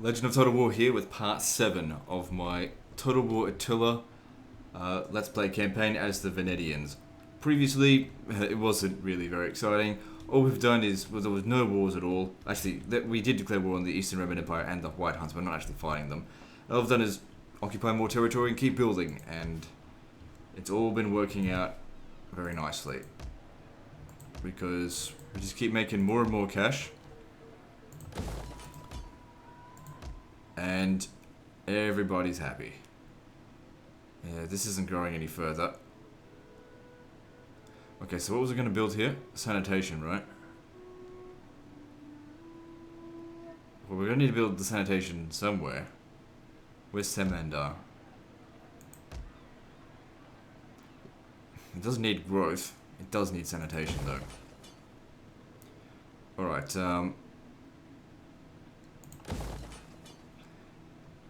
Legend of Total War here with part 7 of my Total War Attila Let's Play campaign as the Venedians. Previously, it wasn't really very exciting. All we've done is, well, there was no wars at all. Actually, we did declare war on the Eastern Roman Empire and the White Huns, but we're not actually fighting them. All we've done is occupy more territory and keep building, and it's all been working out very nicely. Because we just keep making more and more cash. And everybody's happy. Yeah, this isn't growing any further. Okay, so what was I going to build here? Sanitation, right? Well, we're going to need to build the sanitation somewhere. Where's Semandar? It doesn't need growth. It does need sanitation, though. Alright,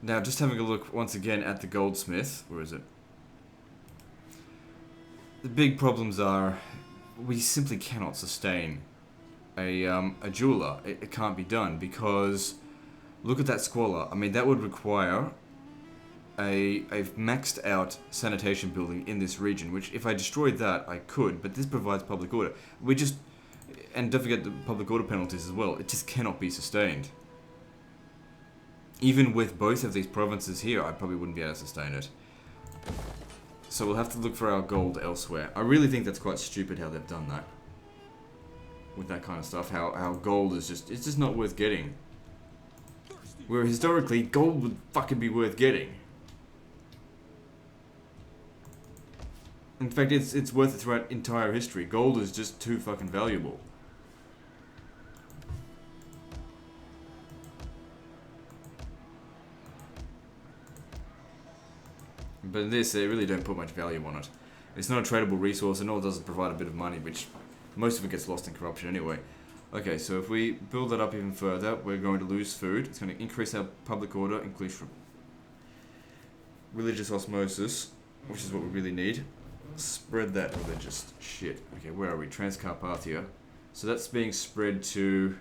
now, just having a look once again at the goldsmith. Where is it? The big problems are we simply cannot sustain a jeweler. It can't be done because look at that squalor. I mean, that would require a maxed out sanitation building in this region, which if I destroyed that, I could, but this provides public order. And don't forget the public order penalties as well. It just cannot be sustained. Even with both of these provinces here, I probably wouldn't be able to sustain it. So we'll have to look for our gold elsewhere. I really think that's quite stupid how they've done that. With that kind of stuff. How gold is it's just not worth getting. Where historically, gold would fucking be worth getting. In fact, it's worth it throughout entire history. Gold is just too fucking valuable. But in this, they really don't put much value on it. It's not a tradable resource, and all it does is provide a bit of money, which most of it gets lost in corruption anyway. Okay, so if we build that up even further, we're going to lose food. It's going to increase our public order, increase religious osmosis, which is what we really need. Spread that religious shit. Okay, where are we? Transcarpathia. So that's being spread to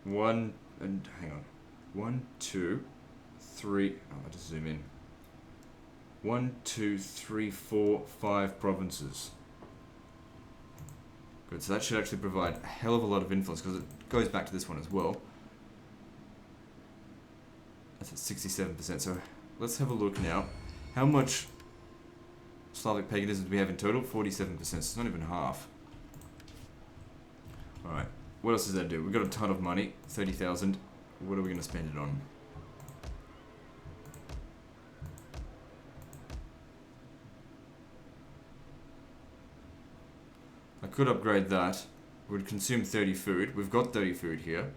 hang on. 1, 2, 3. Oh, I'll just zoom in. 1, 2, 3, 4, 5 provinces. Good, so that should actually provide a hell of a lot of influence because it goes back to this one as well. That's at 67%. So let's have a look now. How much Slavic paganism do we have in total? 47%. So it's not even half. Alright. What else does that do? We've got a ton of money. 30,000. What are we going to spend it on? I could upgrade that. It would consume 30 food. We've got 30 food here.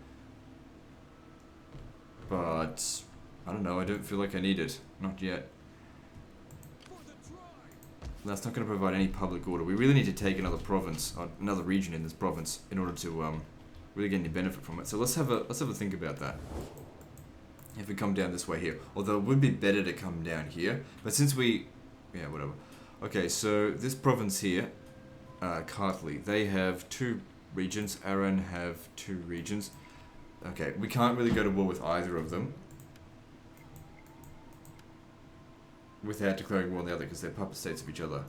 But I don't know. I don't feel like I need it. Not yet. That's not going to provide any public order. We really need to take another province, or another region in this province, in order to really get any benefit from it. So let's have a think about that. If we come down this way here, although it would be better to come down here, but since yeah, whatever. Okay, so this province here, Kartli, they have 2 regions. Aran have 2 regions. Okay, we can't really go to war with either of them without declaring war on the other because they're puppet states of each other.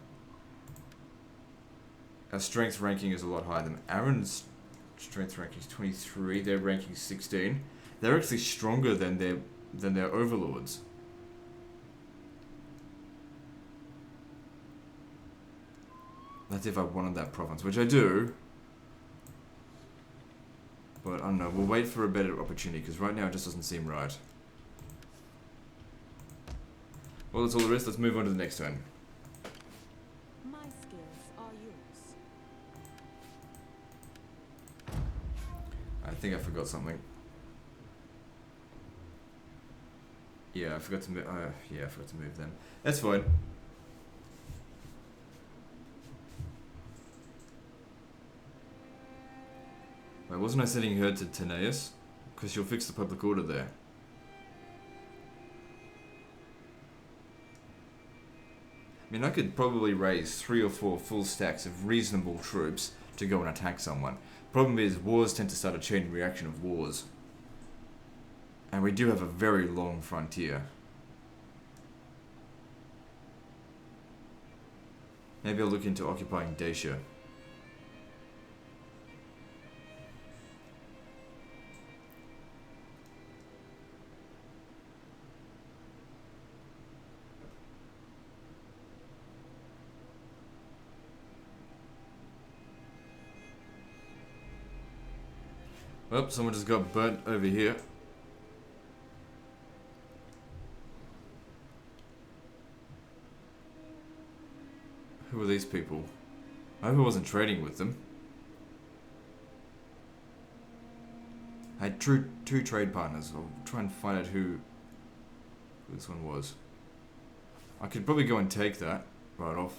Our strength ranking is a lot higher than Aran's strength ranking is 23. Their ranking is 16. They're actually stronger than their overlords. That's if I wanted that province, which I do. But I don't know, we'll wait for a better opportunity, because right now it just doesn't seem right. Well, that's all there is. Let's move on to the next turn. My skills are yours. I think I forgot something. Yeah, I forgot to move. Yeah, I forgot to move them. That's fine. Wait, wasn't I sending her to Teneus? Because she'll fix the public order there. I mean, I could probably raise 3 or 4 full stacks of reasonable troops to go and attack someone. Problem is, wars tend to start a chain reaction of wars. And we do have a very long frontier. Maybe I'll look into occupying Dacia. Oh, someone just got burnt over here. Who are these people? I hope I wasn't trading with them. I had two trade partners. I'll try and find out who this one was. I could probably go and take that right off.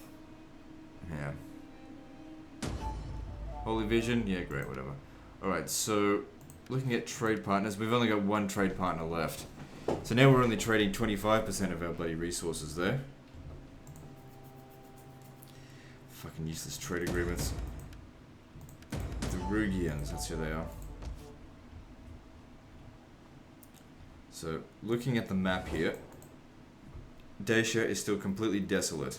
Yeah. Holy Vision? Yeah, great, whatever. Alright, so looking at trade partners, we've only got one trade partner left. So now we're only trading 25% of our bloody resources there. Fucking useless trade agreements. The Venedians, that's who they are. So, looking at the map here, Dacia is still completely desolate.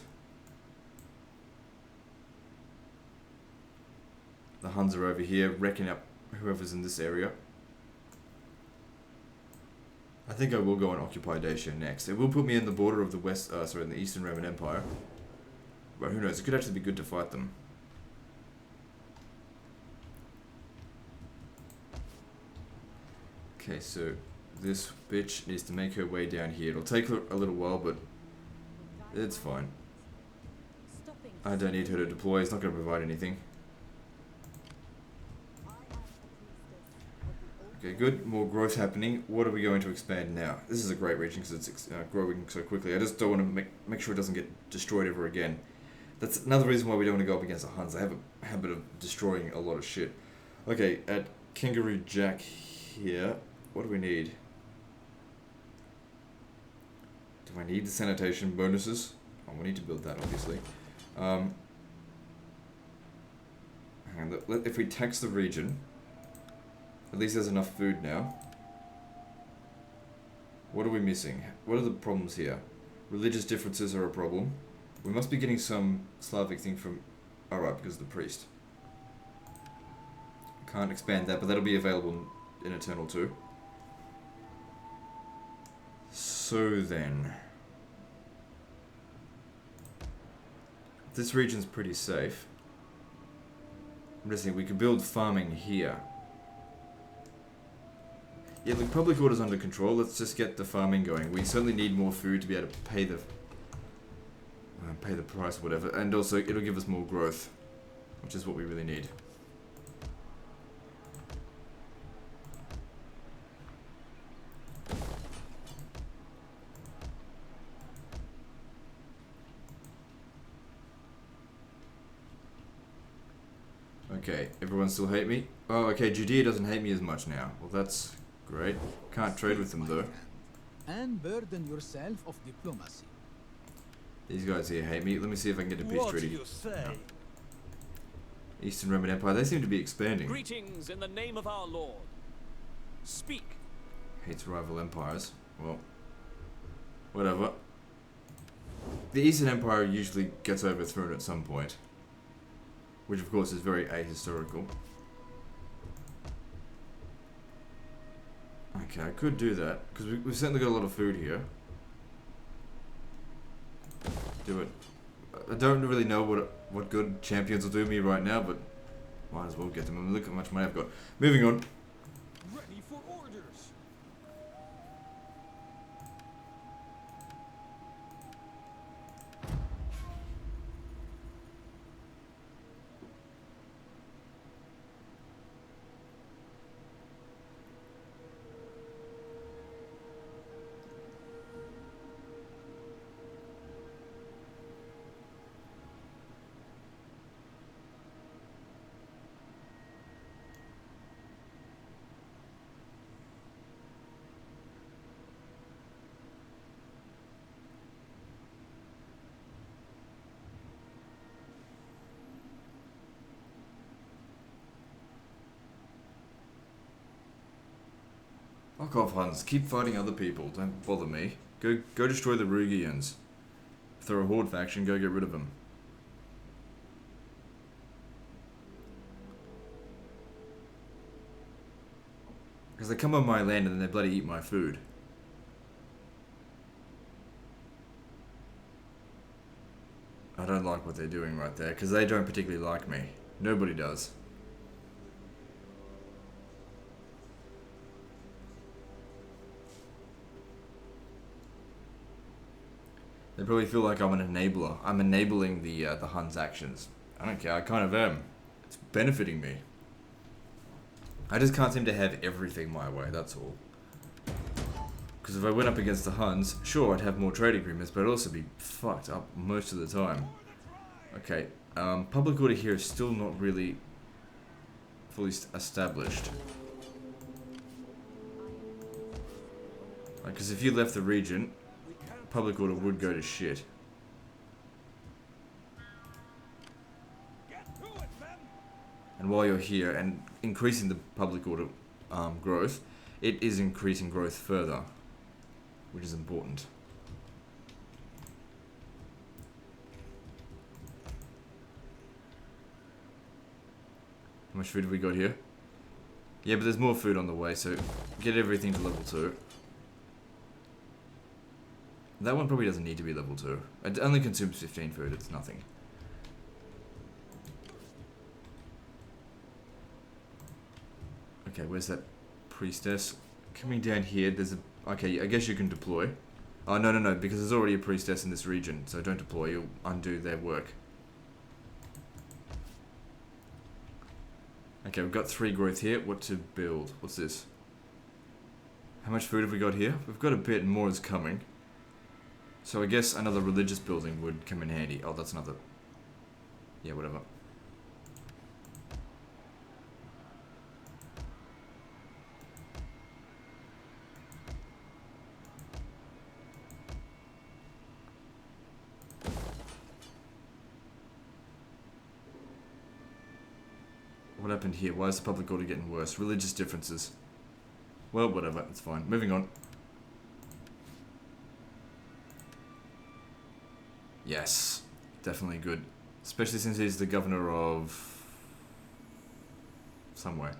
The Huns are over here, wrecking up whoever's in this area. I think I will go and occupy Dacia next. It will put me in the border of the in the Eastern Roman Empire. But who knows, it could actually be good to fight them. Okay, so this bitch needs to make her way down here. It'll take her a little while, but it's fine. I don't need her to deploy, it's not going to provide anything. Okay, good. More growth happening. What are we going to expand now? This is a great region because it's growing so quickly. I just don't want to make sure it doesn't get destroyed ever again. That's another reason why we don't want to go up against the Huns. They have a habit of destroying a lot of shit. Okay, at Kangaroo Jack here, what do we need? Do I need the sanitation bonuses? Oh, we need to build that, obviously. And if we tax the region, at least there's enough food now. What are we missing? What are the problems here? Religious differences are a problem. We must be getting some Slavic thing from... Alright, because of the priest. Can't expand that, but that'll be available in Eternal too. So then... This region's pretty safe. I'm just thinking we could build farming here. Yeah, the public order's under control. Let's just get the farming going. We certainly need more food to be able to pay the price or whatever, and also it'll give us more growth, which is what we really need. Okay, everyone still hate me? Oh, okay, Judea doesn't hate me as much now. Well, that's great. Can't trade with them though. And burden yourself of diplomacy. These guys here hate me. Let me see if I can get a peace treaty. You say? No. Eastern Roman Empire, they seem to be expanding. Greetings in the name of our Lord. Speak. Hates rival empires. Well, whatever. The Eastern Empire usually gets overthrown at some point. Which of course is very ahistorical. Okay, I could do that, because we've certainly got a lot of food here. Do it. I don't really know what good champions will do me right now, but might as well get them. I mean, look how much money I've got. Moving on. Ready for orders. Fuck off, Huns. Keep fighting other people. Don't bother me. Go destroy the Rugians. If they're a horde faction, go get rid of them. Because they come on my land and then they bloody eat my food. I don't like what they're doing right there, because they don't particularly like me. Nobody does. They probably feel like I'm an enabler. I'm enabling the Huns' actions. I don't care, I kind of am. It's benefiting me. I just can't seem to have everything my way, that's all. Because if I went up against the Huns, sure, I'd have more trade agreements, but I'd also be fucked up most of the time. Okay, public order here is still not really fully established. Because if you left the region, public order would go to shit. And while you're here and increasing the public order growth, it is increasing growth further, which is important. How much food have we got here? Yeah, but there's more food on the way, so get everything to level 2. That one probably doesn't need to be level 2. It only consumes 15 food, it's nothing. Okay, where's that priestess? Coming down here, there's a... Okay, I guess you can deploy. Oh, no, because there's already a priestess in this region, so don't deploy, you'll undo their work. Okay, we've got 3 growth here. What to build? What's this? How much food have we got here? We've got a bit, more is coming. So I guess another religious building would come in handy. Oh, that's another... Yeah, whatever. What happened here? Why is the public order getting worse? Religious differences. Well, whatever. It's fine. Moving on. Yes. Definitely good. Especially since he's the governor of... somewhere.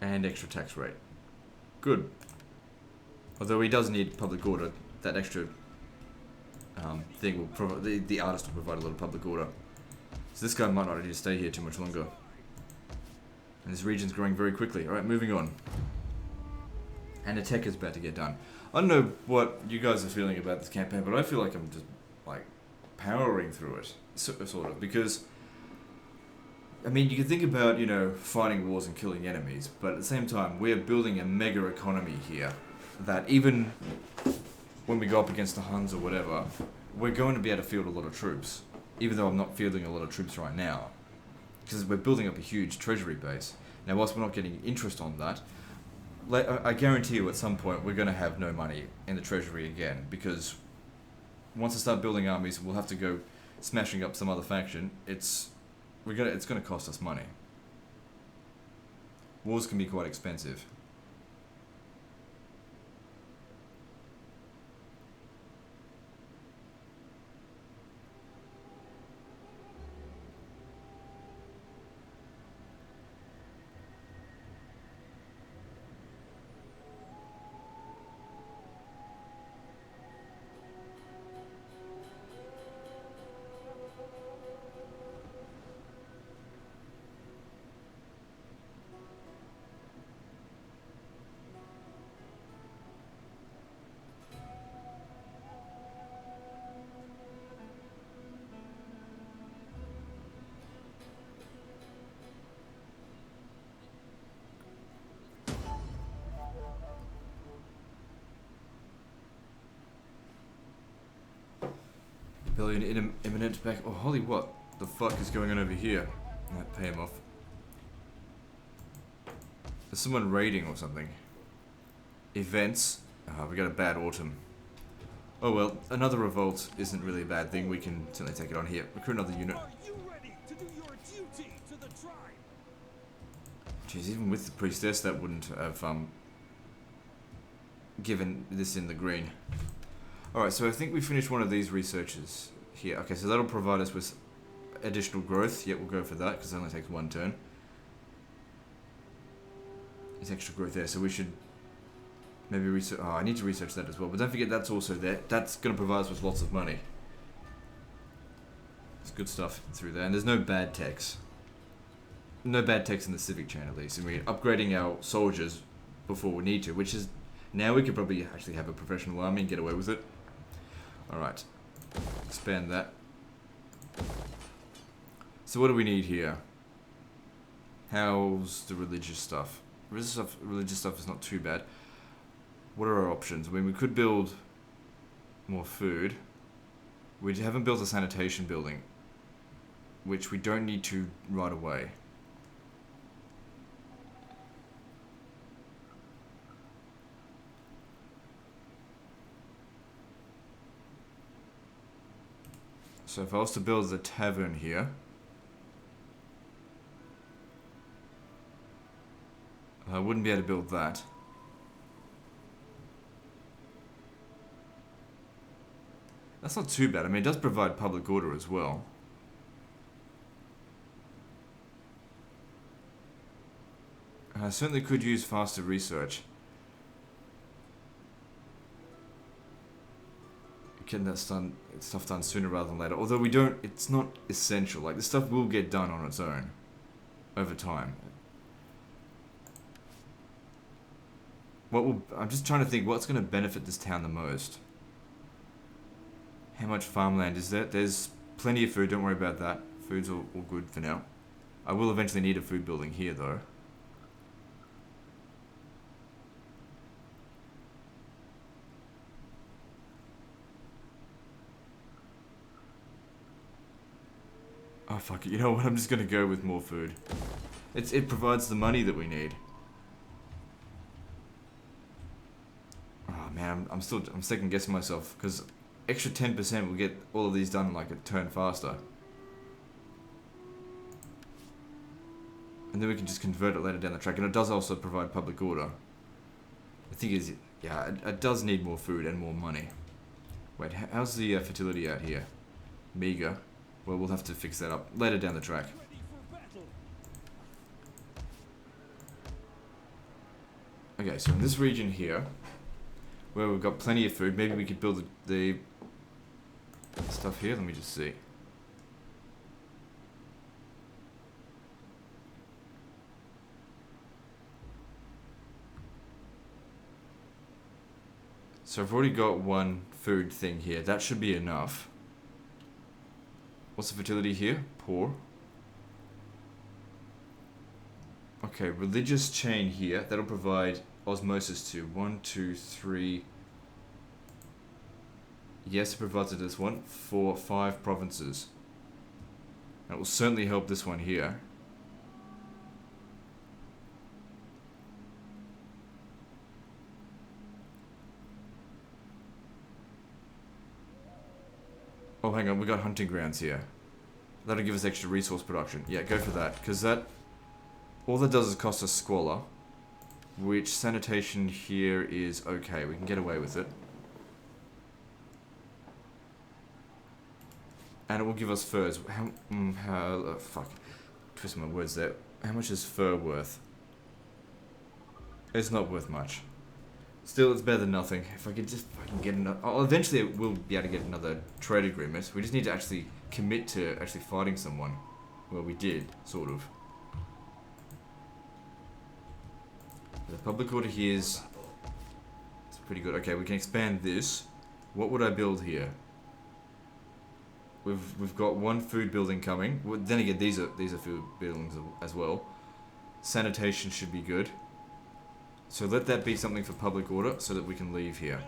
And extra tax rate. Good. Although he does need public order, that extra... thing will provide the artist will provide a lot of public order. So this guy might not need to stay here too much longer. And this region's growing very quickly. Alright, moving on. And the tech is about to get done. I don't know what you guys are feeling about this campaign, but I feel like I'm just like powering through it. Sort of, because I mean, you can think about, you know, fighting wars and killing enemies, but at the same time, we're building a mega economy here that even when we go up against the Huns or whatever, we're going to be able to field a lot of troops, even though I'm not fielding a lot of troops right now, because we're building up a huge treasury base. Now, whilst we're not getting interest on that, I guarantee you at some point we're going to have no money in the treasury again, because once I start building armies, we'll have to go smashing up some other faction. It's going to cost us money. Wars can be quite expensive. Rebellion in imminent back. Oh, holy what? The fuck is going on over here? Might pay him off. There's someone raiding or something. Events. We got a bad autumn. Oh well, another revolt isn't really a bad thing. We can certainly take it on here. Recruit another unit. Are you ready? to do your duty to the tribe. Jeez, even with the priestess, that wouldn't have given this in the green. Alright, so I think we finished one of these researches here. Okay, so that'll provide us with additional growth. Yeah, we'll go for that, because it only takes one turn. There's extra growth there, so we should maybe research... Oh, I need to research that as well. But don't forget, that's also there. That's going to provide us with lots of money. It's good stuff through there. And there's no bad techs. No bad techs in the civic chain, at least. And we're upgrading our soldiers before we need to, which is... Now we could probably actually have a professional army and get away with it. Alright. Expand that. So what do we need here? How's the religious stuff? Religious stuff is not too bad. What are our options? I mean, we could build more food. We haven't built a sanitation building, which we don't need to right away. So if I was to build the tavern here, I wouldn't be able to build that. That's not too bad. I mean, it does provide public order as well. I certainly could use faster research. Getting that stuff done sooner rather than later. Although we don't, it's not essential. Like, this stuff will get done on its own over time. I'm just trying to think what's going to benefit this town the most. How much farmland is there? There's plenty of food, don't worry about that. Food's all good for now. I will eventually need a food building here though. Oh fuck it, you know what, I'm just gonna go with more food. It provides the money that we need. Oh man, I'm second guessing myself, because extra 10% will get all of these done like a turn faster. And then we can just convert it later down the track, and it does also provide public order. The thing is, yeah, it does need more food and more money. Wait, how's the fertility out here? Meager. Well, we'll have to fix that up later down the track. Okay, so in this region here, where we've got plenty of food, maybe we could build the stuff here. Let me just see. So I've already got one food thing here. That should be enough. What's the fertility here? Poor. Okay, religious chain here. That'll provide osmosis to 1, 2, 3. Yes, it provides it this one for 5 provinces. And it will certainly help this one here. Oh, hang on, we got hunting grounds here. That'll give us extra resource production. Yeah, go for that, because that... all that does is cost us squalor, which sanitation here is okay. We can get away with it. And it will give us furs. Fuck. Twist my words there. How much is fur worth? It's not worth much. Still, it's better than nothing. If I could just fucking get another... Oh, eventually we'll be able to get another trade agreement. We just need to actually commit to actually fighting someone. Well, we did, sort of. The public order here is... it's pretty good. Okay, we can expand this. What would I build here? We've got one food building coming. Well, then again, these are food buildings as well. Sanitation should be good. So let that be something for public order so that we can leave here.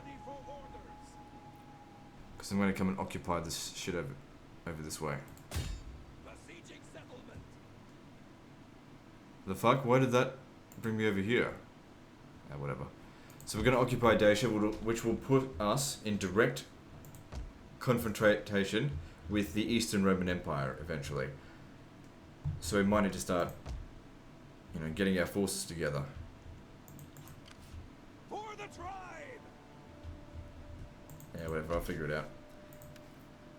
Because I'm going to come and occupy this shit over this way. The fuck? Why did that bring me over here? Whatever. So we're going to occupy Dacia, which will put us in direct confrontation with the Eastern Roman Empire eventually. So we might need to start, you know, getting our forces together. For the tribe! Yeah, whatever, I'll figure it out.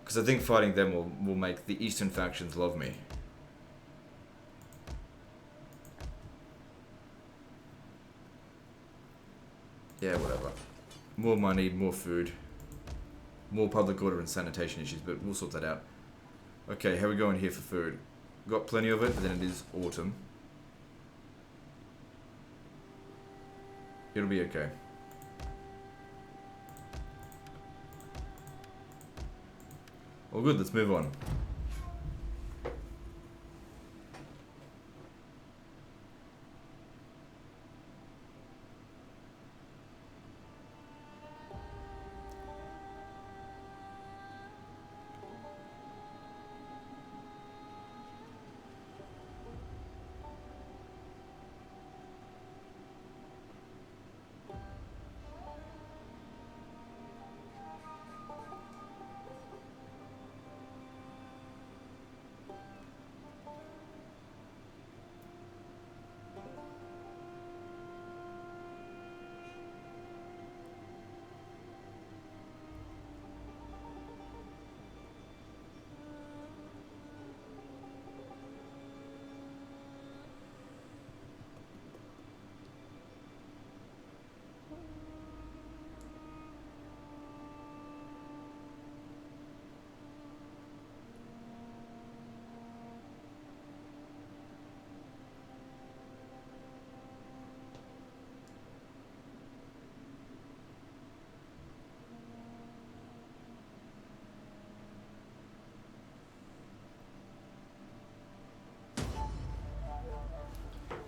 Because I think fighting them will make the eastern factions love me. Yeah, whatever. More money, more food. More public order and sanitation issues, but we'll sort that out. Okay, how are we going here for food? Got plenty of it, but then it is autumn. It'll be okay. Well, good, let's move on.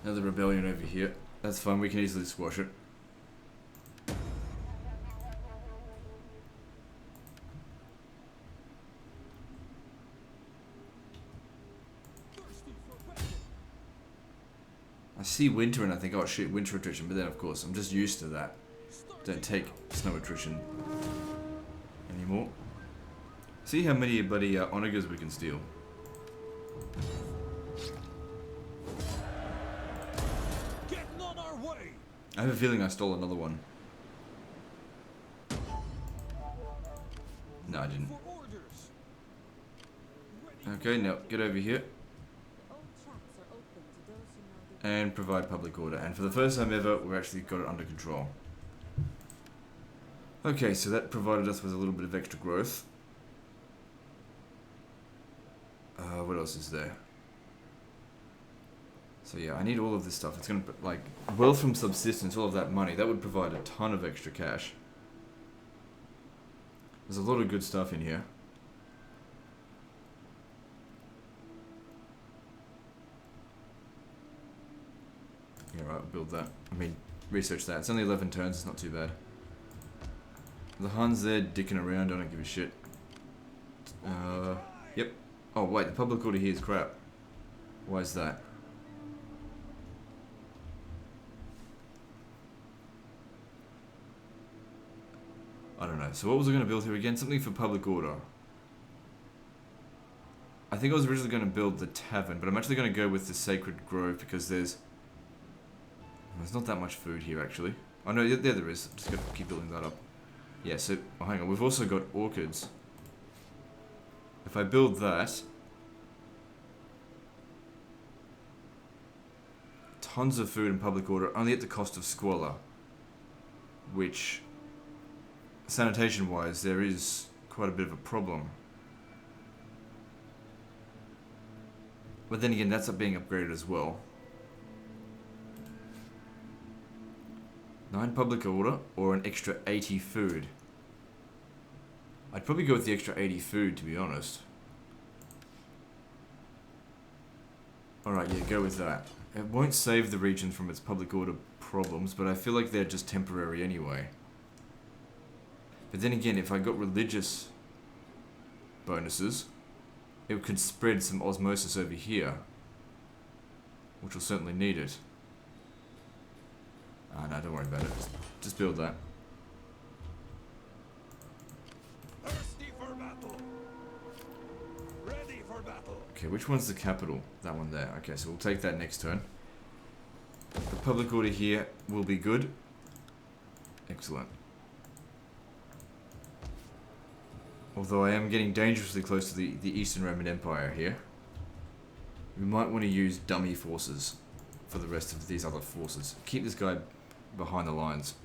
Another rebellion over here. That's fine, we can easily squash it. I see winter and I think, oh shit, winter attrition, but then of course I'm just used to that. Don't take snow attrition anymore. See how many bloody onagers we can steal. Getting on our way! I have a feeling I stole another one. No, I didn't. For orders. Okay, now get over here The old tracks are open to those who know the and provide public order. And for the first time ever, we've actually got it under control. Okay, so that provided us with a little bit of extra growth. What else is there? So yeah, I need all of this stuff. It's gonna, like, wealth from subsistence, all of that money, that would provide a ton of extra cash. There's a lot of good stuff in here. Yeah, right, build that. I mean, research that. It's only 11 turns, it's not too bad. The Huns there dicking around, I don't give a shit. Yep. Oh wait, the public order here is crap. Why is that? I don't know. So what was I going to build here again? Something for public order. I think I was originally going to build the tavern, but I'm actually going to go with the sacred grove because there's not that much food here actually. Oh no, there there is. Just got to keep building that up. Yeah, so oh, hang on. We've also got orchards. If I build that, tons of food and public order, only at the cost of squalor, which, sanitation-wise, there is quite a bit of a problem. But then again, that's being upgraded as well. 9 public order, or an extra 80 food. I'd probably go with the extra 80 food, to be honest. Alright, yeah, go with that. It won't save the region from its public order problems, but I feel like they're just temporary anyway. But then again, if I got religious bonuses, it could spread some osmosis over here, which will certainly need it. Ah, no, don't worry about it. Just build that. Thirsty for battle. Ready for battle. Okay, which one's the capital? That one there. Okay, so we'll take that next turn. The public order here will be good. Excellent. Although I am getting dangerously close to the Eastern Roman Empire here. We might want to use dummy forces for the rest of these other forces. Keep this guy behind the lines.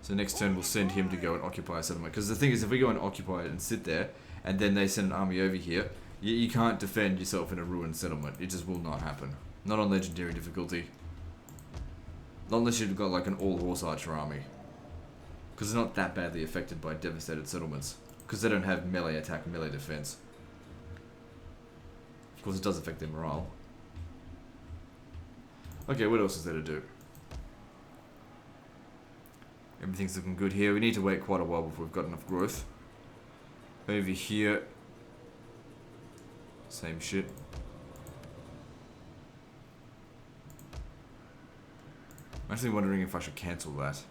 So next turn we'll send him to go and occupy a settlement. Because the thing is, if we go and occupy it and sit there, and then they send an army over here, you can't defend yourself in a ruined settlement. It just will not happen. Not on legendary difficulty. Not unless you've got like an all-horse archer army. Because they're not that badly affected by devastated settlements. Because they don't have melee attack, melee defense. Of course it does affect their morale. Okay, what else is there to do? Everything's looking good here. We need to wait quite a while before we've got enough growth. Over here, same shit. I'm actually wondering if I should cancel that.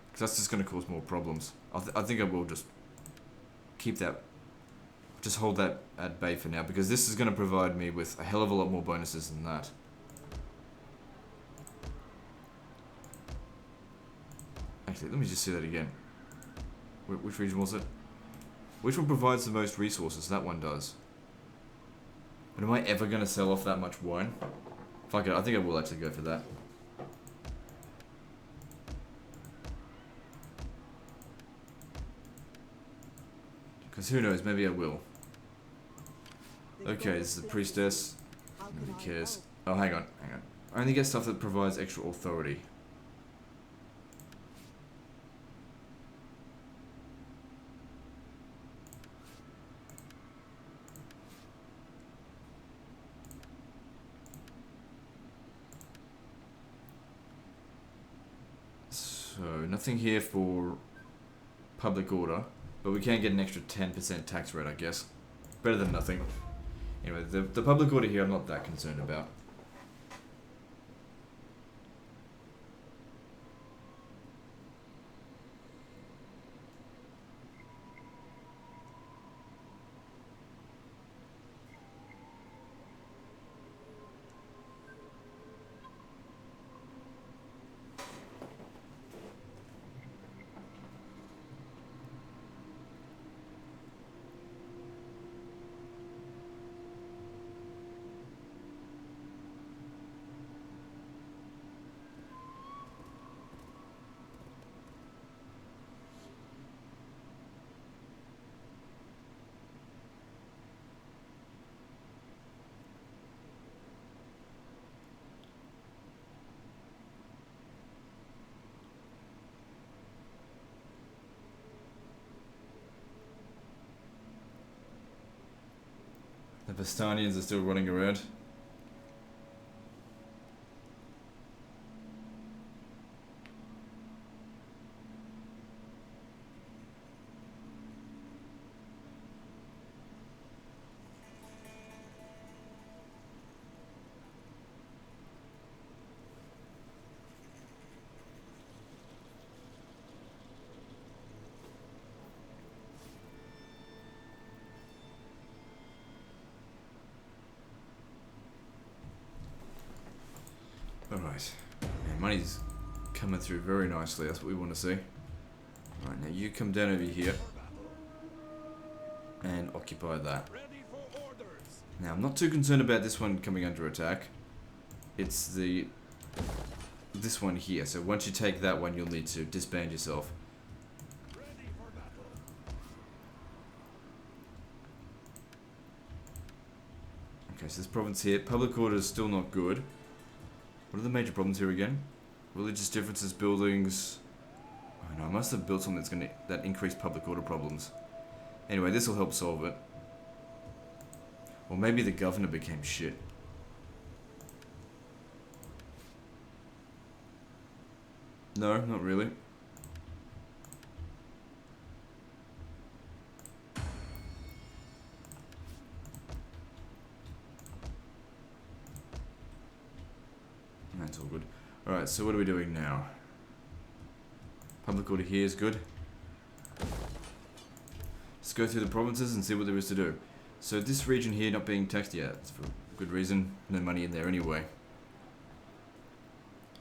Because that's just going to cause more problems. I think I will just keep that. Just hold that at bay for now. Because this is going to provide me with a hell of a lot more bonuses than that. Actually, let me just see that again. Which region was it? Which one provides the most resources? That one does. But am I ever going to sell off that much wine? Fuck it, I think I will actually go for that. Because who knows, maybe I will. Okay, this is the priestess. Nobody cares. Oh, hang on. I only get stuff that provides extra authority. So, nothing here for public order, but we can get an extra 10% tax rate, I guess. Better than nothing. Anyway, the public order here I'm not that concerned about. The Vestanians are still running around. Alright. And money's coming through very nicely. That's what we want to see. Alright, now you come down over here and occupy that. Now, I'm not too concerned about this one coming under attack. It's this one here. So once you take that one, you'll need to disband yourself. Okay, so this province here, public order is still not good. What are the major problems here again? Religious differences, buildings. Oh no, I must have built something that increased public order problems. Anyway, this will help solve it. Or maybe the governor became shit. No, not really. That's all good. Alright, so what are we doing now? Public order here is good. Let's go through the provinces and see what there is to do. So this region here not being taxed yet, it's for good reason. No money in there anyway.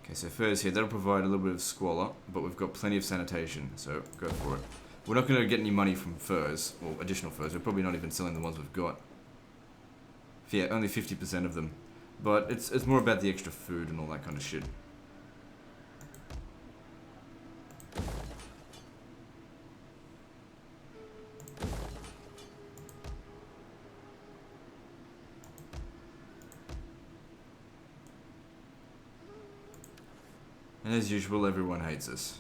Okay, so furs here, that'll provide a little bit of squalor, but we've got plenty of sanitation, so go for it. We're not going to get any money from furs, or additional furs. We're probably not even selling the ones we've got. Yeah, only 50% of them. But it's more about the extra food and all that kind of shit. And as usual, everyone hates us.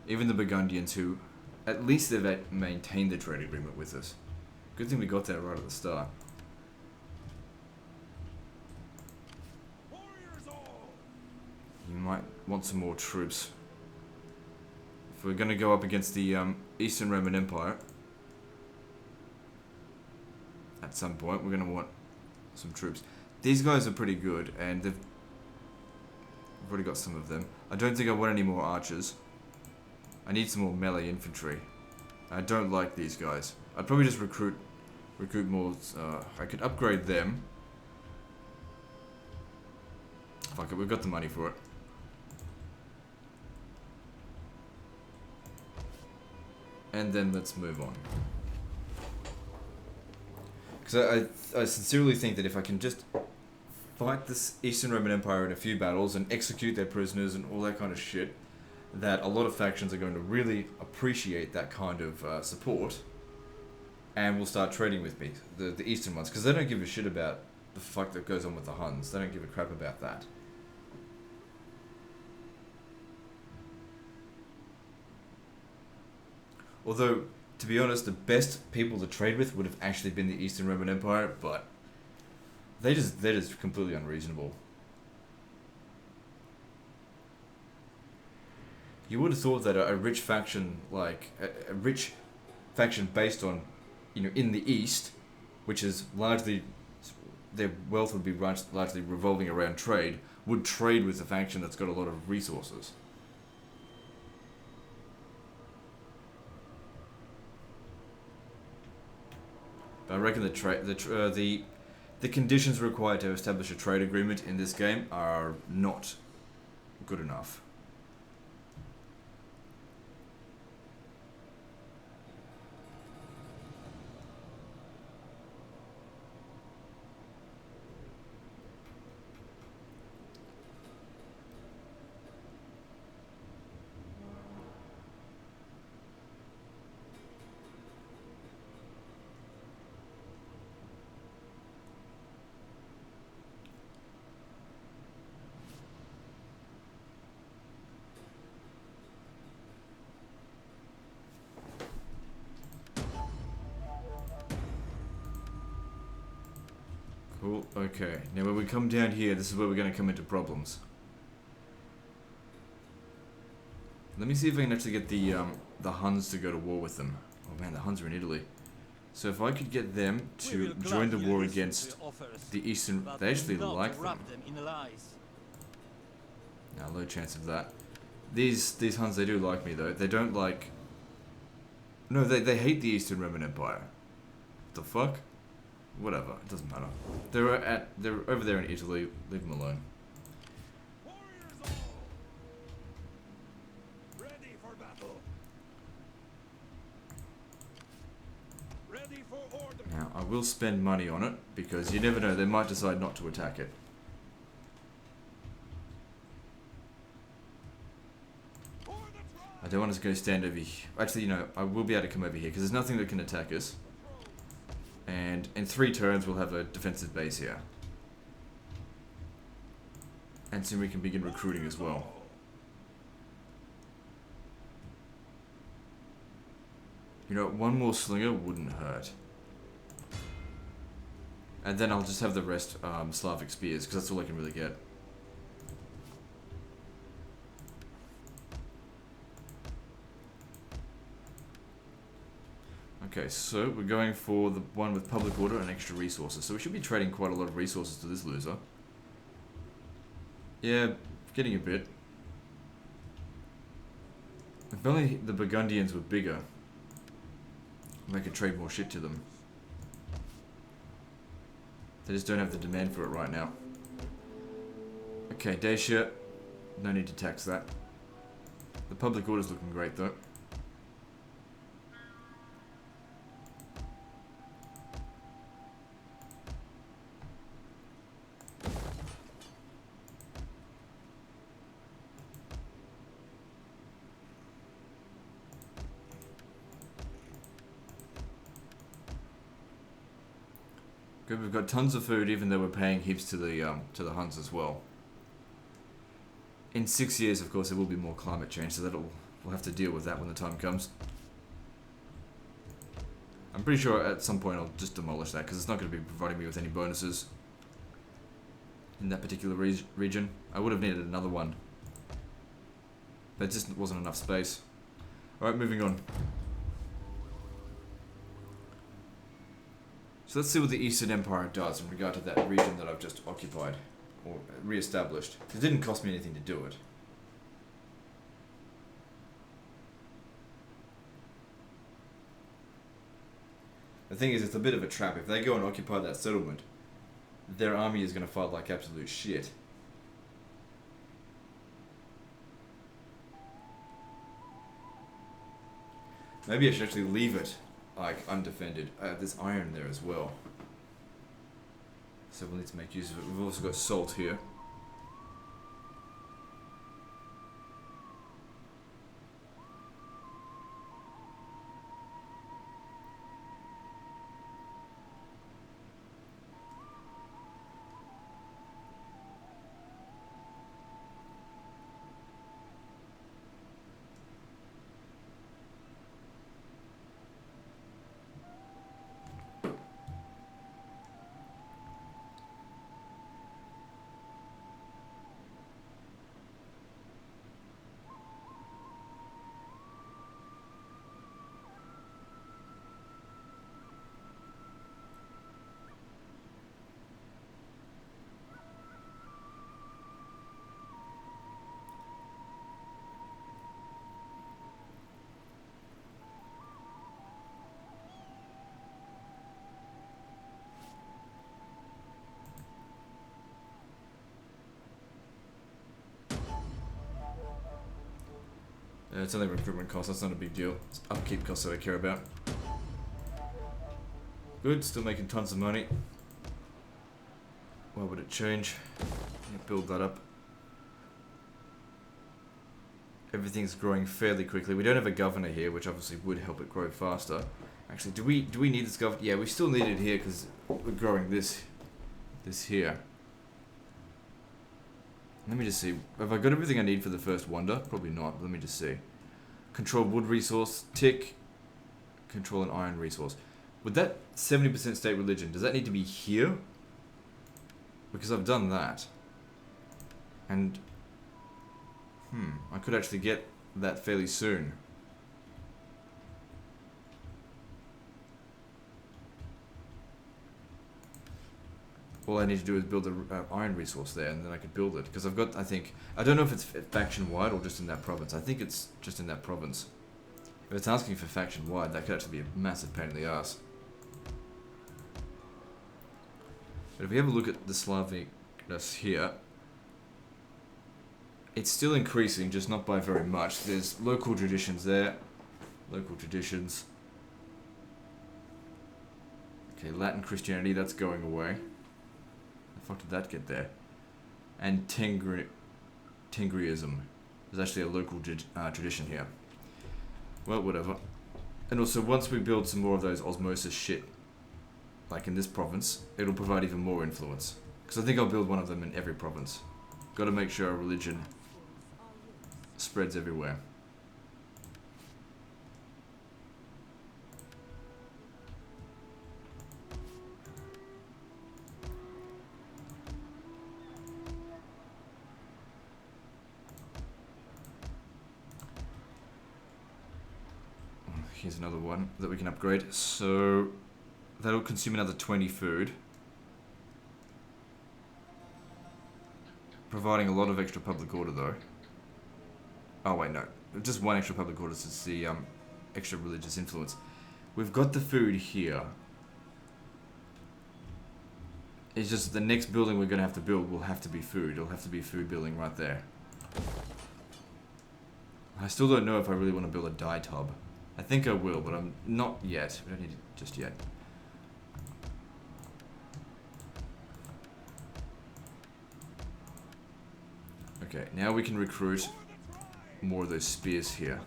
Even the Beandians, who at least they've maintained the trade agreement with us. Good thing we got that right at the start. You might want some more troops. If we're going to go up against the Eastern Roman Empire, at some point, we're going to want some troops. These guys are pretty good, and we've already got some of them. I don't think I want any more archers. I need some more melee infantry. I don't like these guys. I'd probably just recruit more. I could upgrade them. Fuck it, we've got the money for it. And then let's move on. Because I sincerely think that if I can just fight this Eastern Roman Empire in a few battles and execute their prisoners and all that kind of shit, that a lot of factions are going to really appreciate that kind of support and will start trading with me, the Eastern ones, because they don't give a shit about the fuck that goes on with the Huns. They don't give a crap about that. Although, to be honest, the best people to trade with would have actually been the Eastern Roman Empire, but they're just completely unreasonable. You would have thought that a rich faction, like a rich faction based on, in the East, which is largely, their wealth would be largely revolving around trade, would trade with a faction that's got a lot of resources. But I reckon the conditions required to establish a trade agreement in this game are not good enough. Cool, okay. Now when we come down here, this is where we're going to come into problems. Let me see if I can actually get the Huns to go to war with them. Oh man, the Huns are in Italy. So if I could get them to join the war against the Eastern... They actually like them. Now, low chance of that. These Huns, they do like me though. They don't like... No, they hate the Eastern Roman Empire. What the fuck? Whatever, it doesn't matter. They're over there in Italy. Leave them alone. Ready for battle. Ready for order. Now, I will spend money on it because you never know, they might decide not to attack it. I don't want to go stand over here. Actually, I will be able to come over here because there's nothing that can attack us. And in 3 turns, we'll have a defensive base here. And soon we can begin recruiting as well. One more slinger wouldn't hurt. And then I'll just have the rest Slavic spears, because that's all I can really get. Okay, so we're going for the one with public order and extra resources. So we should be trading quite a lot of resources to this loser. Yeah, getting a bit. If only the Burgundians were bigger, and I could trade more shit to them. They just don't have the demand for it right now. Okay, Dacia. No need to tax that. The public order's looking great though. Good, we've got tons of food, even though we're paying heaps to the Huns as well. In 6 years, of course, there will be more climate change, so we'll have to deal with that when the time comes. I'm pretty sure at some point I'll just demolish that, because it's not going to be providing me with any bonuses in that particular region. I would have needed another one, but it just wasn't enough space. Alright, moving on. So let's see what the Eastern Empire does in regard to that region that I've just occupied, or re-established. It didn't cost me anything to do it. The thing is, it's a bit of a trap. If they go and occupy that settlement, their army is going to fight like absolute shit. Maybe I should actually leave it like undefended. There's iron there as well, so we'll need to make use of it. We've also got salt here. It's only recruitment costs, that's not a big deal. It's upkeep costs that I care about. Good, still making tons of money. Why would it change? Yeah, build that up. Everything's growing fairly quickly. We don't have a governor here, which obviously would help it grow faster. Actually, do we need this governor? Yeah, we still need it here because we're growing this here. Let me just see. Have I got everything I need for the first wonder? Probably not. Let me just see. Control wood resource. Tick. Control an iron resource. Would that 70% state religion, does that need to be here? Because I've done that. And... I could actually get that fairly soon. All I need to do is build an iron resource there, and then I could build it. Because I've got, I think... I don't know if it's faction-wide or just in that province. I think it's just in that province. If it's asking for faction-wide, that could actually be a massive pain in the ass. But if we have a look at the Slavicness here... It's still increasing, just not by very much. There's local traditions there. Local traditions. Okay, Latin Christianity, that's going away. The fuck did that get there? And Tengriism. There's actually a local tradition here. Well, whatever. And also, once we build some more of those osmosis shit, like in this province, it'll provide even more influence. Because I think I'll build one of them in every province. Got to make sure our religion spreads everywhere. Here's another one that we can upgrade. So that'll consume another 20 food, providing a lot of extra public order though. Oh wait, no. Just one extra public order to the extra religious influence. We've got the food here. It's just the next building we're going to have to build will have to be food. It'll have to be food building right there. I still don't know if I really want to build a dye tub. I think I will, but I'm not yet. We don't need it just yet. Okay, now we can recruit more of those spears here.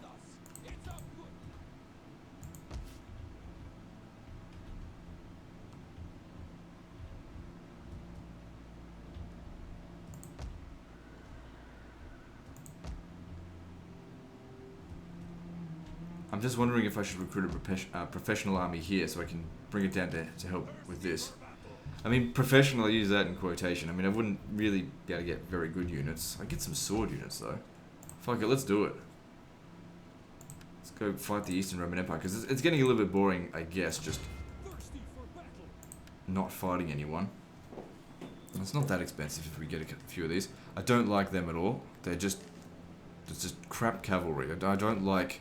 I'm just wondering if I should recruit a professional army here so I can bring it down to help with this. I mean, professional, I use that in quotation. I mean, I wouldn't really be able to get very good units. I'd get some sword units, though. Fuck it, let's do it. Let's go fight the Eastern Roman Empire, because it's getting a little bit boring, I guess, just not fighting anyone. It's not that expensive if we get a few of these. I don't like them at all. They're just... it's just crap cavalry. I don't like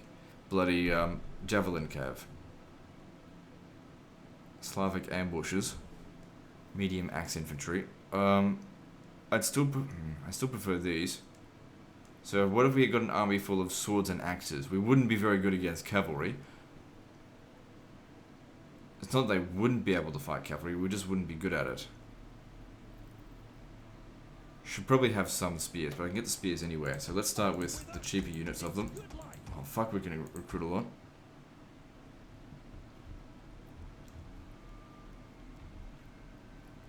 bloody javelin cav. Slavic ambushes. Medium axe infantry. I still prefer these. So what if we got an army full of swords and axes? We wouldn't be very good against cavalry. It's not that they wouldn't be able to fight cavalry, we just wouldn't be good at it. Should probably have some spears, but I can get the spears anywhere. So let's start with the cheaper units of them. Oh fuck, we're gonna recruit a lot.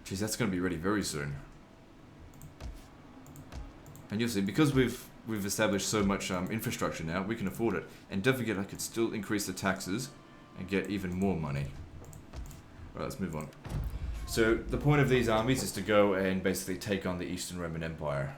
Jeez, that's gonna be ready very soon. And you'll see, because we've established so much infrastructure now, we can afford it. And don't forget, I could still increase the taxes and get even more money. Right, let's move on. So the point of these armies is to go and basically take on the Eastern Roman Empire.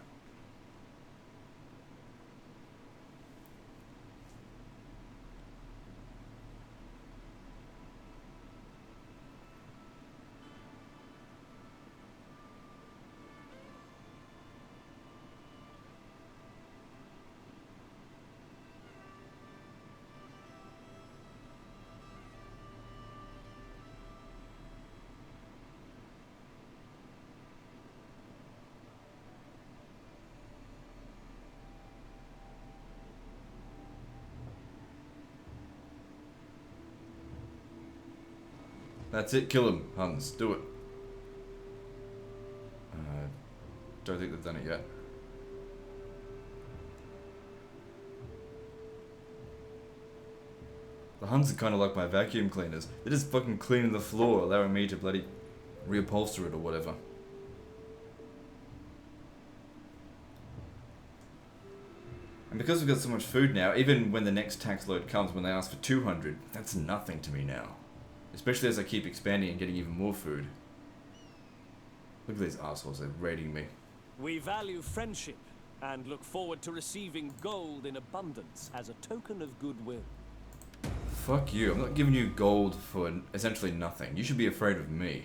That's it, kill him, Huns, do it. Don't think they've done it yet. The Huns are kind of like my vacuum cleaners. They're just fucking cleaning the floor, allowing me to bloody reupholster it or whatever. And because we've got so much food now, even when the next tax load comes, when they ask for 200, that's nothing to me now. Especially as I keep expanding and getting even more food. Look at these assholes, they're raiding me. We value friendship and look forward to receiving gold in abundance as a token of goodwill. Fuck you, I'm not giving you gold for essentially nothing. You should be afraid of me.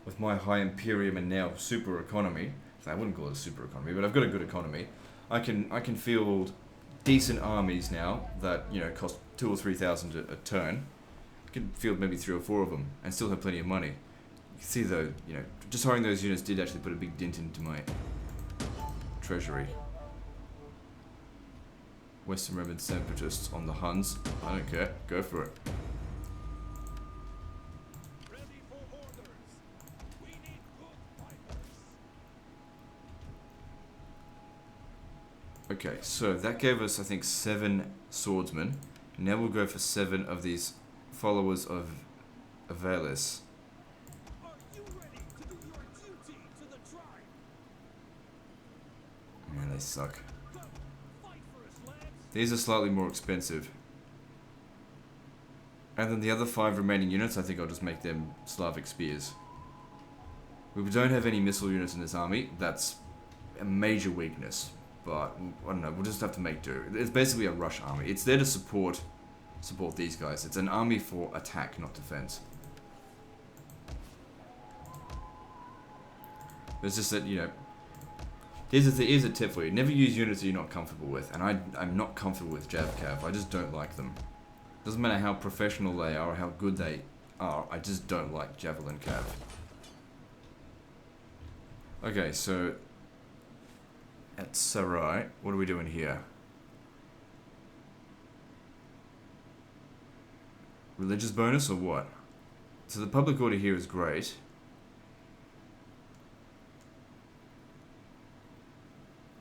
With my high imperium and now super economy, I wouldn't call it a super economy, but I've got a good economy. I can field decent armies now that, you know, cost 2,000 or 3,000 a turn. I can field maybe 3 or 4 of them and still have plenty of money. You can see though, you know, just hiring those units did actually put a big dent into my treasury. Western Roman separatists on the Huns. I don't care. Go for it. Ready for orders. We need good fighters. Okay, so that gave us, I think, 7 swordsmen. Now we'll go for 7 of these followers of Avelis. Are you ready to do your duty to the tribe? Man, they suck. Go, fight for us, lads. These are slightly more expensive. And then the other 5 remaining units, I think I'll just make them Slavic spears. We don't have any missile units in this army. That's a major weakness. But, I don't know, we'll just have to make do. It's basically a rush army. It's there to support these guys. It's an army for attack, not defense. It's just that, you know, here's a tip for you. Never use units that you're not comfortable with. And I'm not comfortable with Jav Cav. I just don't like them. Doesn't matter how professional they are or how good they are. I just don't like Javelin Cav. Okay, so at Sarai, what are we doing here? Religious bonus or what? So the public order here is great.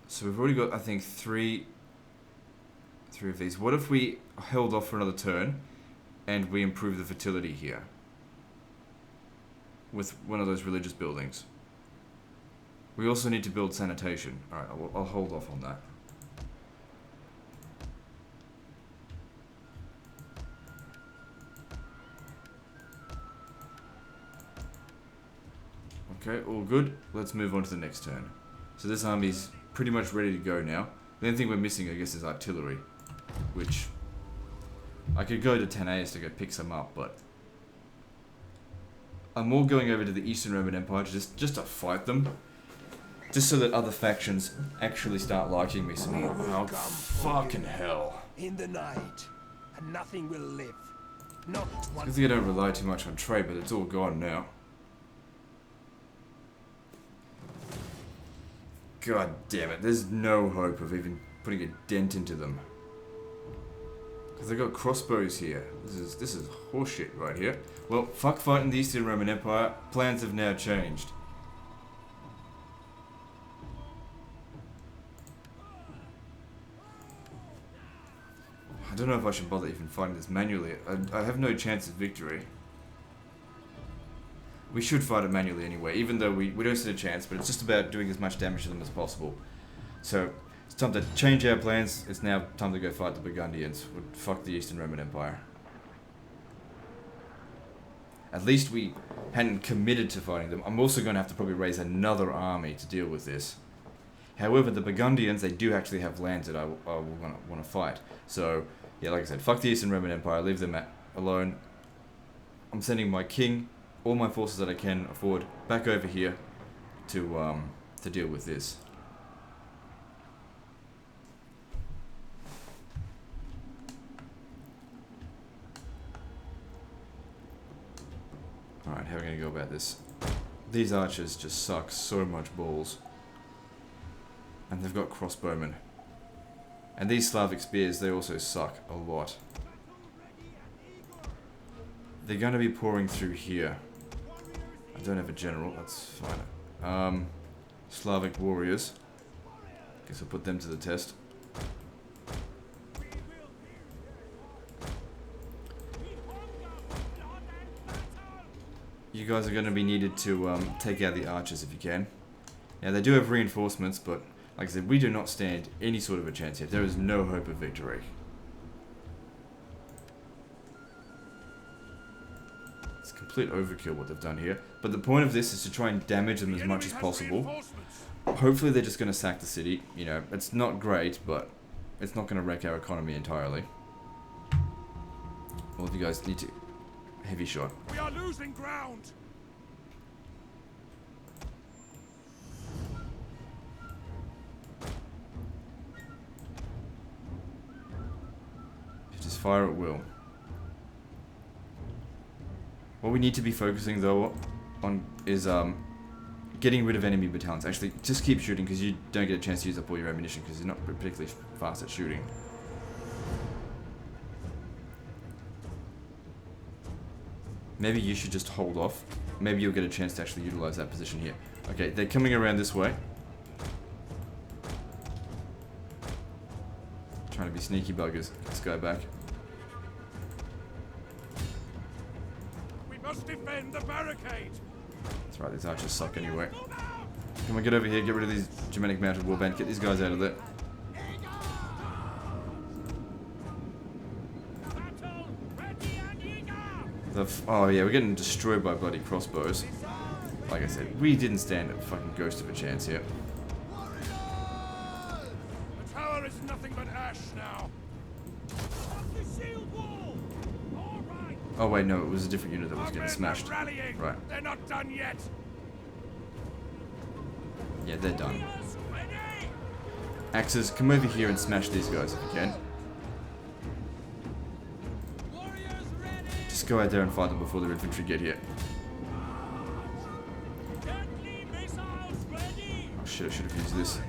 So we've already got, I think, three of these. What if we held off for another turn and we improve the fertility here with one of those religious buildings? We also need to build sanitation. Alright, I'll hold off on that. Okay, all good. Let's move on to the next turn. So this army's pretty much ready to go now. The only thing we're missing, I guess, is artillery, which I could go to Tanais to go pick some up, but I'm more going over to the Eastern Roman Empire just to fight them, just so that other factions actually start liking me some more. Oh, fucking hell! In the night, and nothing will live. Not one. I think I don't rely too much on trade, but it's all gone now. God damn it, there's no hope of even putting a dent into them. Because they've got crossbows here. This is horseshit right here. Well, fuck fighting the Eastern Roman Empire. Plans have now changed. I don't know if I should bother even fighting this manually. I have no chance of victory. We should fight it manually anyway, even though we don't stand a chance, but it's just about doing as much damage to them as possible. So, it's time to change our plans. It's now time to go fight the Beandians. Fuck the Eastern Roman Empire. At least we hadn't committed to fighting them. I'm also going to have to probably raise another army to deal with this. However, the Beandians, they do actually have lands that I want to fight. So, yeah, like I said, fuck the Eastern Roman Empire, leave them alone. I'm sending my king, all my forces that I can afford, back over here to deal with this. Alright, how are we going to go about this? These archers just suck so much balls. And they've got crossbowmen. And these Slavic spears, they also suck a lot. They're going to be pouring through here. I don't have a general, that's fine. Slavic warriors. Guess I'll put them to the test. You guys are going to be needed to take out the archers if you can. Now they do have reinforcements, but like I said, we do not stand any sort of a chance here. There is no hope of victory. It's complete overkill what they've done here. But the point of this is to try and damage them as much as possible. Hopefully they're just going to sack the city. You know, it's not great, but it's not going to wreck our economy entirely. All of you guys need to... Heavy shot. We are losing ground. Just fire at will. What we need to be focusing though on is getting rid of enemy battalions. Actually, just keep shooting because you don't get a chance to use up all your ammunition because you're not particularly fast at shooting. Maybe you should just hold off. Maybe you'll get a chance to actually utilize that position here. Okay, they're coming around this way. Trying to be sneaky buggers. Get this guy back. We must defend the barricade. That's right, these archers suck anyway. Come on, get over here, get rid of these Germanic mounted warband, get these guys out of there. Oh yeah, we're getting destroyed by bloody crossbows. Like I said, we didn't stand a fucking ghost of a chance here. The tower is nothing but ash now. Oh wait, no, it was a different unit that was getting smashed. Rallying. Right. They're not done yet. Yeah, they're done. Axes, come over here and smash these guys if you can. Just go out there and fight them before their infantry get here. Oh shit, I should have used this.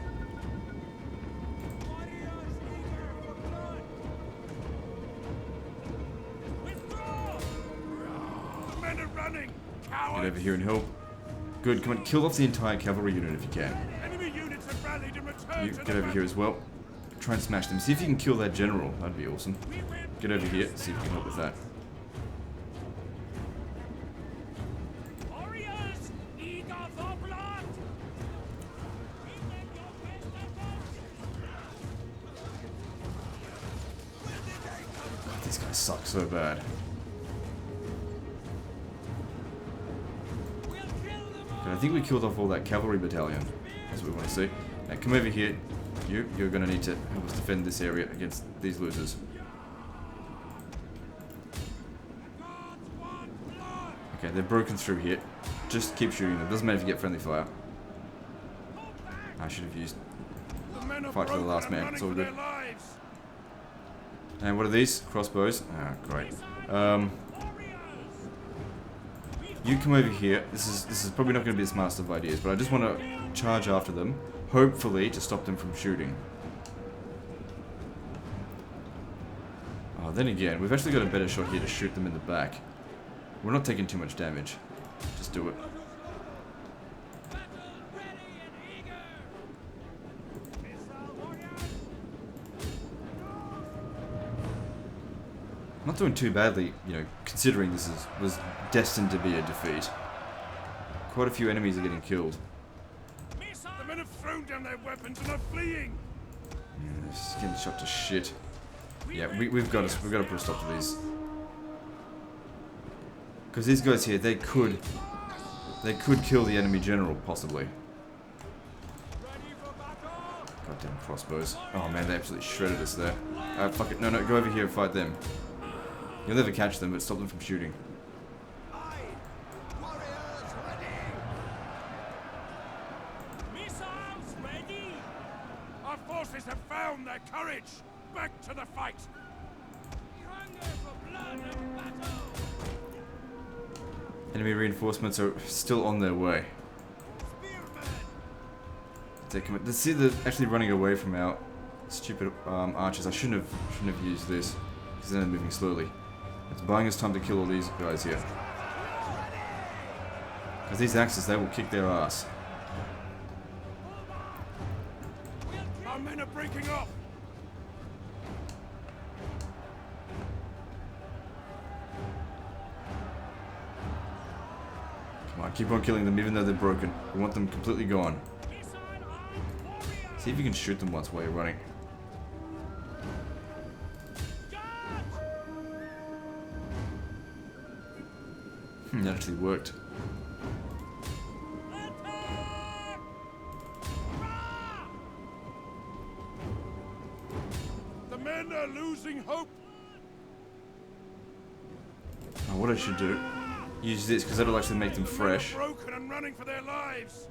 Get over here and help. Good, come on, kill off the entire cavalry unit if you can. You get over here as well. Try and smash them. See if you can kill that general. That'd be awesome. Get over here, see if you can help with that. God, these guys suck so bad. I think we killed off all that cavalry battalion. That's what we want to see. Now come over here. You're going to need to help us defend this area against these losers. Okay, they're broken through here. Just keep shooting them. Doesn't matter if you get friendly fire. I should have used fight for the last man. It's all good. And what are these? Crossbows? Ah, great. You come over here. This is probably not going to be the smartest of ideas, but I just want to charge after them, hopefully to stop them from shooting. Oh, then again, we've actually got a better shot here to shoot them in the back. We're not taking too much damage. Just do it. Not doing too badly, you know, considering this was destined to be a defeat. Quite a few enemies are getting killed. The men have thrown down their weapons and are fleeing. Yeah, they're just getting shot to shit. Yeah, we've got to put a stop to these. Because these guys here, they could kill the enemy general possibly. Goddamn crossbows! Oh man, they absolutely shredded us there. Fuck it, no, go over here and fight them. You'll never catch them, but stop them from shooting. Missiles ready! Our forces have found their courage! Back to the fight! We hunger for blood and battle! Enemy reinforcements are still on their way. See, they're actually running away from our stupid archers. I shouldn't have used this because then they're moving slowly. It's buying us time to kill all these guys here. Because these axes, they will kick their ass. Our men are breaking off! Come on, keep on killing them even though they're broken. We want them completely gone. See if you can shoot them once while you're running. That actually worked. The men are losing hope. Oh, what I should do? Use this because that'll actually make them fresh. Broken and running for their lives.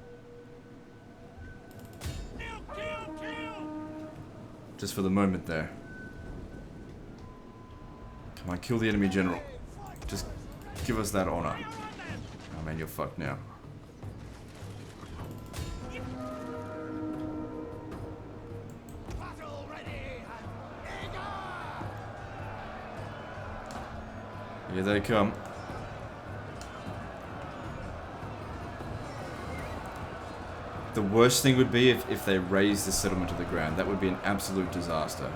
Just for the moment there. Come on, kill the enemy general. Just give us that honor. Oh man, you're fucked now. Here they come. The worst thing would be if they raise the settlement to the ground. That would be an absolute disaster.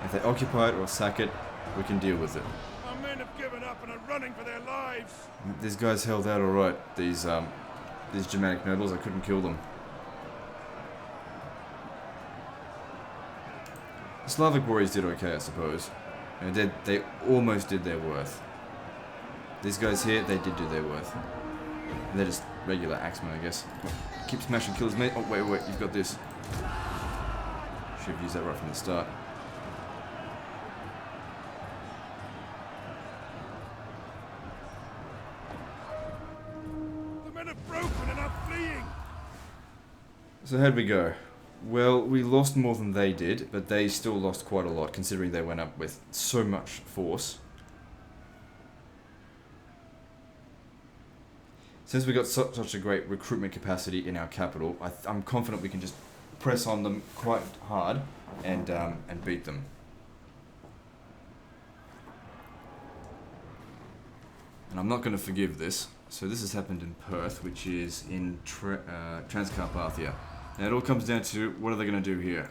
If they occupy it or sack it, we can deal with it. Our men have given up and are running for their lives. These guys held out alright. These Germanic nobles, I couldn't kill them. The Slavic warriors did okay, I suppose. And they almost did their worth. These guys here, they did do their worth. And they're just regular axeman, I guess. Keep smashing, kill his mate. Oh, wait, wait, you've got this. Should have used that right from the start. The men have broken and are fleeing! So how'd we go? Well, we lost more than they did, but they still lost quite a lot, considering they went up with so much force. Since we got such a great recruitment capacity in our capital, I'm confident we can just press on them quite hard and beat them. And I'm not going to forgive this. So this has happened in Perth, which is in Transcarpathia. Now it all comes down to what are they going to do here?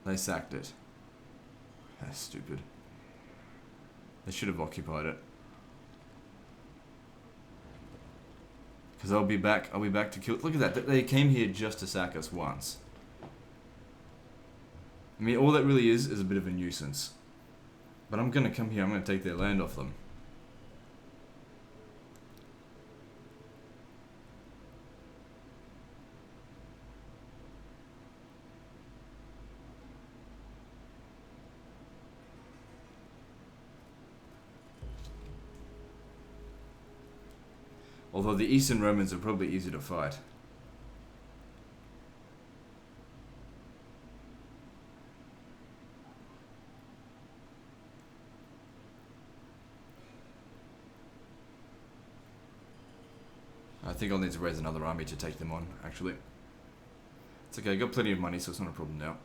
They sacked it. That's stupid. They should have occupied it. Because I'll be back to kill. Look at that. They came here just to sack us once. I mean, all that really is a bit of a nuisance. But I'm going to come here. I'm going to take their land off them. Although the Eastern Romans are probably easier to fight. I think I'll need to raise another army to take them on, actually. It's okay, I got plenty of money, so it's not a problem now.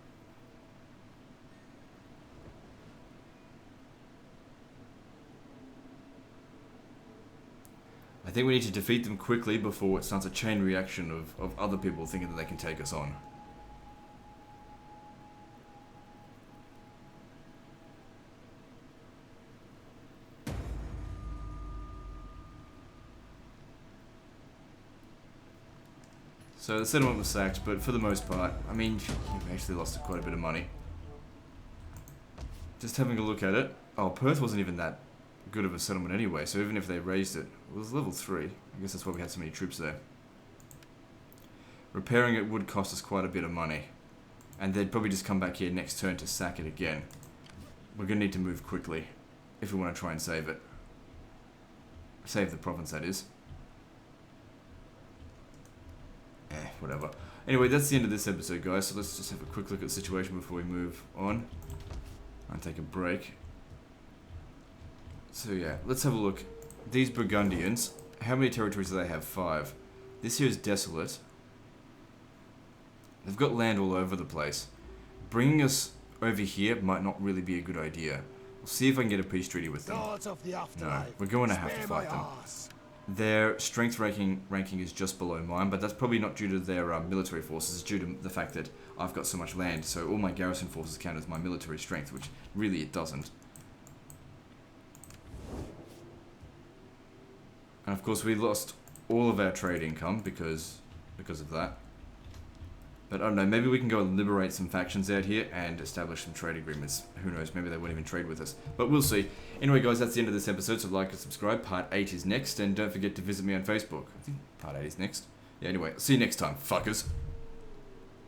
I think we need to defeat them quickly before it starts a chain reaction of other people thinking that they can take us on. So the settlement was sacked, but for the most part, I mean, we actually lost quite a bit of money. Just having a look at it. Oh, Perth wasn't even that good of a settlement anyway, so even if they raised it, it was level 3. I guess that's why we had so many troops there. Repairing it would cost us quite a bit of money. And they'd probably just come back here next turn to sack it again. We're going to need to move quickly if we want to try and save it. Save the province, that is. Whatever. Anyway, that's the end of this episode, guys, so let's just have a quick look at the situation before we move on. And take a break. So yeah, let's have a look. These Burgundians, how many territories do they have? 5. This here is desolate. They've got land all over the place. Bringing us over here might not really be a good idea. We'll see if I can get a peace treaty with them. No, we're going to have to fight them. Their strength ranking is just below mine, but that's probably not due to their military forces. It's due to the fact that I've got so much land, so all my garrison forces count as my military strength, which really it doesn't. And of course we lost all of our trade income because of that. But I don't know, maybe we can go and liberate some factions out here and establish some trade agreements. Who knows, maybe they won't even trade with us. But we'll see. Anyway guys, that's the end of this episode, so like and subscribe. Part 8 is next, and don't forget to visit me on Facebook. I think Part 8 is next. Yeah, anyway, see you next time, fuckers.